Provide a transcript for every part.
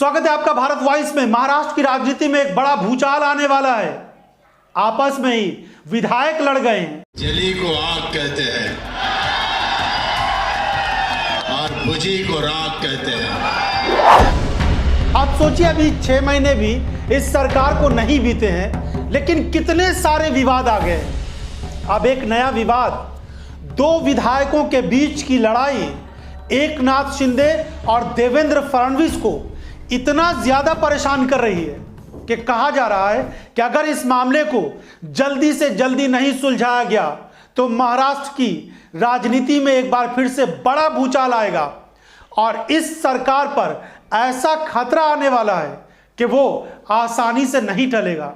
स्वागत है आपका भारत वॉइस में। महाराष्ट्र की राजनीति में एक बड़ा भूचाल आने वाला है। आपस में ही विधायक लड़ गए हैं। जली को आग कहते हैं और बुझी को राख कहते हैं। आप सोचिए, अभी 6 महीने भी इस सरकार को नहीं बीते हैं, लेकिन कितने सारे विवाद आ गए। अब एक नया विवाद, 2 विधायकों के बीच की लड़ाई एकनाथ शिंदे और देवेंद्र फडणवीस को इतना ज्यादा परेशान कर रही है कि कहा जा रहा है कि अगर इस मामले को जल्दी से जल्दी नहीं सुलझाया गया तो महाराष्ट्र की राजनीति में एक बार फिर से बड़ा भूचाल आएगा और इस सरकार पर ऐसा खतरा आने वाला है कि वो आसानी से नहीं टलेगा।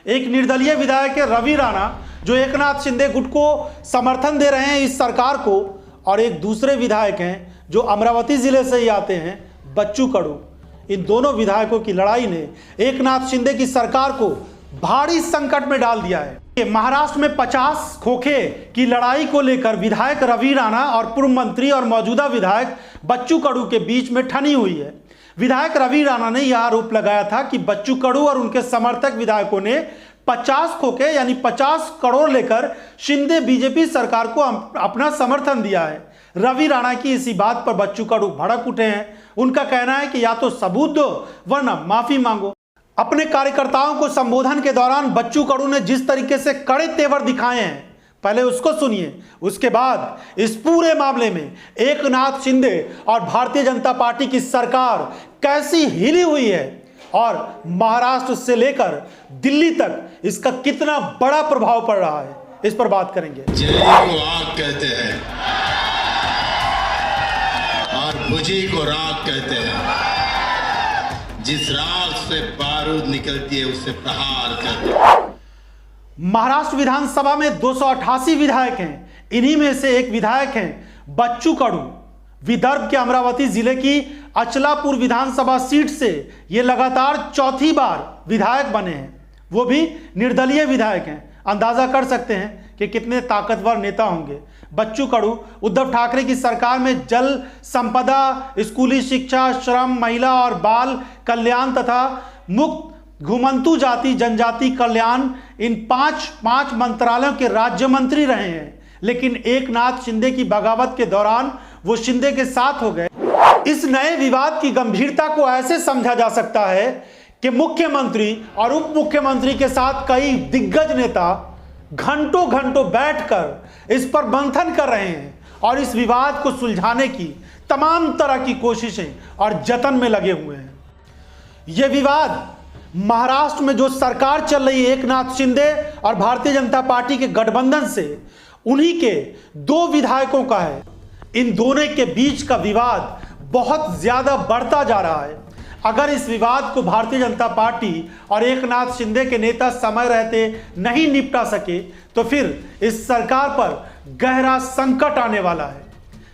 एक निर्दलीय विधायक है रवि राणा, जो एकनाथ शिंदे गुट को समर्थन दे रहे हैं इस सरकार को, और एक दूसरे विधायक हैं जो अमरावती जिले से ही आते हैं, बच्चू कडू। इन दोनों विधायकों की लड़ाई ने एकनाथ शिंदे की सरकार को भारी संकट में डाल दिया है। महाराष्ट्र में 50 खोखे की लड़ाई को लेकर विधायक रवि राणा और पूर्व मंत्री और मौजूदा विधायक बच्चू कडू के बीच में ठनी हुई है। विधायक रवि राणा ने यह आरोप लगाया था कि बच्चू कडू और उनके समर्थक विधायकों ने 50 खोखे यानी 50 करोड़ लेकर शिंदे बीजेपी सरकार को अपना समर्थन दिया है। रवि राणा की इसी बात पर बच्चू कडू भड़क उठे हैं। उनका कहना है कि या तो सबूत दो वरना माफी मांगो। अपने कार्यकर्ताओं को संबोधन के दौरान बच्चू कडू ने जिस तरीके से कड़े तेवर दिखाए हैं, पहले उसको सुनिए, उसके बाद इस पूरे मामले में एकनाथ शिंदे और भारतीय जनता पार्टी की सरकार कैसी हिली हुई है और महाराष्ट्र से लेकर दिल्ली तक इसका कितना बड़ा प्रभाव पड़ रहा है, इस पर बात करेंगे। जली को आग कहते हैं और बुझी को राख कहते हैं। जिस राख से बारूद निकलती है उससे प्रहार कहते हैं। महाराष्ट्र विधानसभा में 288 विधायक हैं। इन्हीं में से एक विधायक हैं बच्चू कडू। विदर्भ के अमरावती जिले की अचलापुर विधानसभा सीट से ये लगातार चौथी बार विधायक बने हैं, वो भी निर्दलीय विधायक हैं। अंदाजा कर सकते हैं कि कितने ताकतवर नेता होंगे। बच्चू कडू उद्धव ठाकरे की सरकार में जल संपदा, स्कूली शिक्षा, श्रम, महिला और बाल कल्याण तथा मुक्त घुमंतु जाति जनजाति कल्याण, इन पांच मंत्रालयों के राज्य मंत्री रहे हैं। लेकिन एकनाथ शिंदे की बगावत के दौरान वो शिंदे के साथ हो गए। इस नए विवाद की गंभीरता को ऐसे समझा जा सकता है कि मुख्यमंत्री और उप मुख्यमंत्री के साथ कई दिग्गज नेता घंटों घंटों बैठकर इस पर मंथन कर रहे हैं और इस विवाद को सुलझाने की तमाम तरह की कोशिशें और जतन में लगे हुए हैं। यह विवाद महाराष्ट्र में जो सरकार चल रही है एकनाथ शिंदे और भारतीय जनता पार्टी के गठबंधन से, उन्हीं के 2 विधायकों का है। इन दोनों के बीच का विवाद बहुत ज्यादा बढ़ता जा रहा है। अगर इस विवाद को भारतीय जनता पार्टी और एकनाथ शिंदे के नेता समय रहते नहीं निपटा सके तो फिर इस सरकार पर गहरा संकट आने वाला है।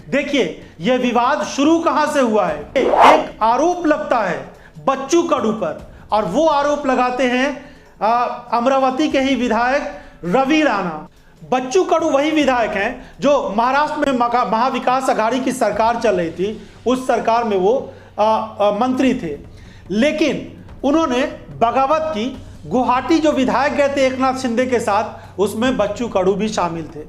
देखिए, यह विवाद शुरू कहां से हुआ है। एक आरोप लगता है बच्चू कडू पर, और वो आरोप लगाते हैं अमरावती के ही विधायक रवि राणा। बच्चू कडू वही विधायक हैं जो महाराष्ट्र में महाविकास अघाड़ी की सरकार चल रही थी, उस सरकार में वो मंत्री थे। लेकिन उन्होंने बगावत की। गुवाहाटी जो विधायक गए थे एकनाथ शिंदे के साथ, उसमें बच्चू कडू भी शामिल थे।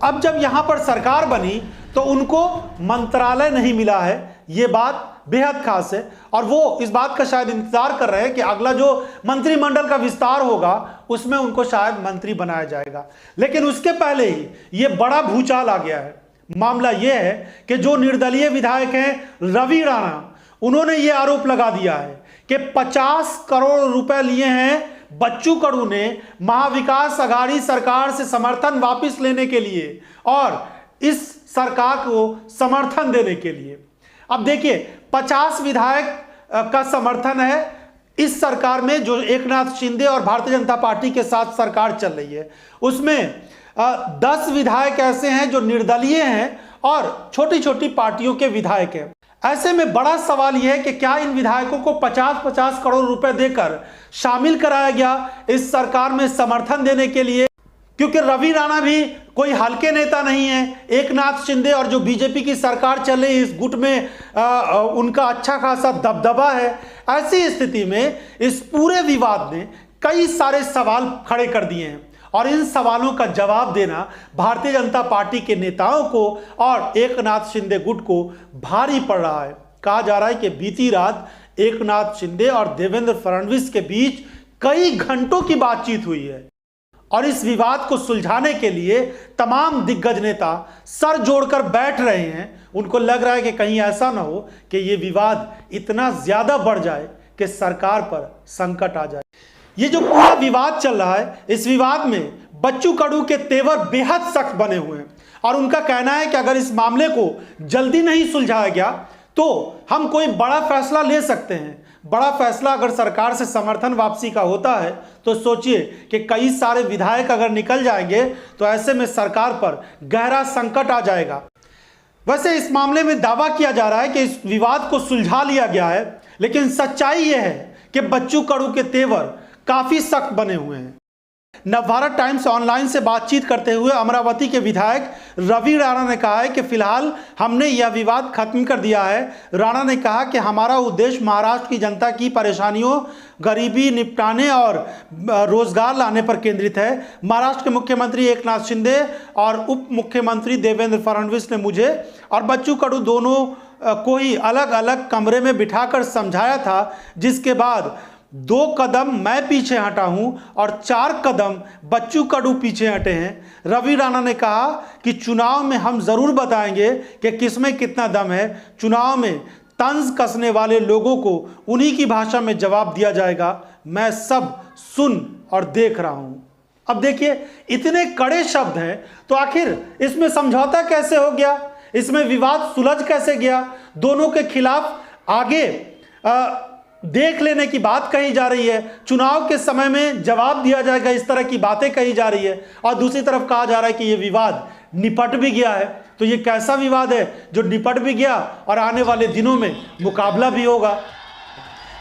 अब जब यहां पर सरकार बनी तो उनको मंत्रालय नहीं मिला है, ये बात बेहद खास है। और वो इस बात का शायद इंतजार कर रहे हैं कि अगला जो मंत्रिमंडल का विस्तार होगा उसमें उनको शायद मंत्री बनाया जाएगा। लेकिन उसके पहले ही ये बड़ा भूचाल आ गया है। मामला यह है कि जो निर्दलीय विधायक हैं रवि राणा, उन्होंने ये आरोप लगा दिया है कि 50 करोड़ रुपए लिए हैं बच्चू कडू ने महाविकास अघाड़ी सरकार से समर्थन वापस लेने के लिए और इस सरकार को समर्थन देने के लिए। अब देखिए, 50 विधायक का समर्थन है इस सरकार में जो एकनाथ शिंदे और भारतीय जनता पार्टी के साथ सरकार चल रही है। उसमें 10 विधायक ऐसे हैं जो निर्दलीय हैं और छोटी छोटी पार्टियों के विधायक हैं। ऐसे में बड़ा सवाल यह है कि क्या इन विधायकों को 50-50 करोड़ रुपए देकर शामिल कराया गया इस सरकार में समर्थन देने के लिए। क्योंकि रवि राणा भी कोई हल्के नेता नहीं है। एकनाथ शिंदे और जो बीजेपी की सरकार चल रही इस गुट में उनका अच्छा खासा दबदबा है। ऐसी स्थिति में इस पूरे विवाद ने कई सारे सवाल खड़े कर दिए हैं और इन सवालों का जवाब देना भारतीय जनता पार्टी के नेताओं को और एकनाथ शिंदे गुट को भारी पड़ रहा है। कहा जा रहा है कि बीती रात एकनाथ शिंदे और देवेंद्र फडणवीस के बीच कई घंटों की बातचीत हुई है और इस विवाद को सुलझाने के लिए तमाम दिग्गज नेता सर जोड़कर बैठ रहे हैं। उनको लग रहा है कि कहीं ऐसा ना हो कि ये विवाद इतना ज्यादा बढ़ जाए कि सरकार पर संकट आ जाए। ये जो पूरा विवाद चल रहा है, इस विवाद में बच्चू कडू के तेवर बेहद सख्त बने हुए हैं और उनका कहना है कि अगर इस मामले को जल्दी नहीं सुलझाया गया तो हम कोई बड़ा फैसला ले सकते हैं। बड़ा फैसला अगर सरकार से समर्थन वापसी का होता है तो सोचिए कि कई सारे विधायक अगर निकल जाएंगे तो ऐसे में सरकार पर गहरा संकट आ जाएगा। वैसे इस मामले में दावा किया जा रहा है कि इस विवाद को सुलझा लिया गया है, लेकिन सच्चाई यह है कि बच्चू कडू के तेवर काफी सख्त बने हुए हैं। नवभारत टाइम्स ऑनलाइन से बातचीत करते हुए अमरावती के विधायक रवि राणा ने कहा है कि फिलहाल हमने यह विवाद खत्म कर दिया है। राणा ने कहा कि हमारा उद्देश्य महाराष्ट्र की जनता की परेशानियों, गरीबी निपटाने और रोजगार लाने पर केंद्रित है। महाराष्ट्र के मुख्यमंत्री एकनाथ शिंदे और उप मुख्यमंत्री देवेंद्र फडणवीस ने मुझे और बच्चू कडू दोनों को ही अलग अलग कमरे में बिठाकर समझाया था, जिसके बाद 2 कदम मैं पीछे हटा हूं और 4 कदम बच्चू कडू पीछे हटे हैं। रवि राणा ने कहा कि चुनाव में हम जरूर बताएंगे कि किसमें कितना दम है। चुनाव में तंज कसने वाले लोगों को उन्हीं की भाषा में जवाब दिया जाएगा। मैं सब सुन और देख रहा हूं। अब देखिए, इतने कड़े शब्द हैं तो आखिर इसमें समझौता कैसे हो गया, इसमें विवाद सुलझ कैसे गया। दोनों के खिलाफ आगे देख लेने की बात कही जा रही है, चुनाव के समय में जवाब दिया जाएगा, इस तरह की बातें कही जा रही है। और दूसरी तरफ कहा जा रहा है कि यह विवाद निपट भी गया है। तो ये कैसा विवाद है जो निपट भी गया और आने वाले दिनों में मुकाबला भी होगा।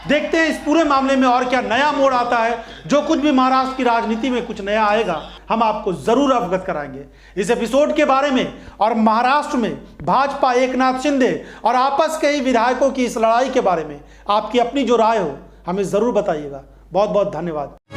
देखते हैं इस पूरे मामले में और क्या नया मोड़ आता है। जो कुछ भी महाराष्ट्र की राजनीति में कुछ नया आएगा हम आपको जरूर अवगत कराएंगे। इस एपिसोड के बारे में और महाराष्ट्र में भाजपा एकनाथ शिंदे और आपस के ही विधायकों की इस लड़ाई के बारे में आपकी अपनी जो राय हो हमें जरूर बताइएगा। बहुत बहुत धन्यवाद।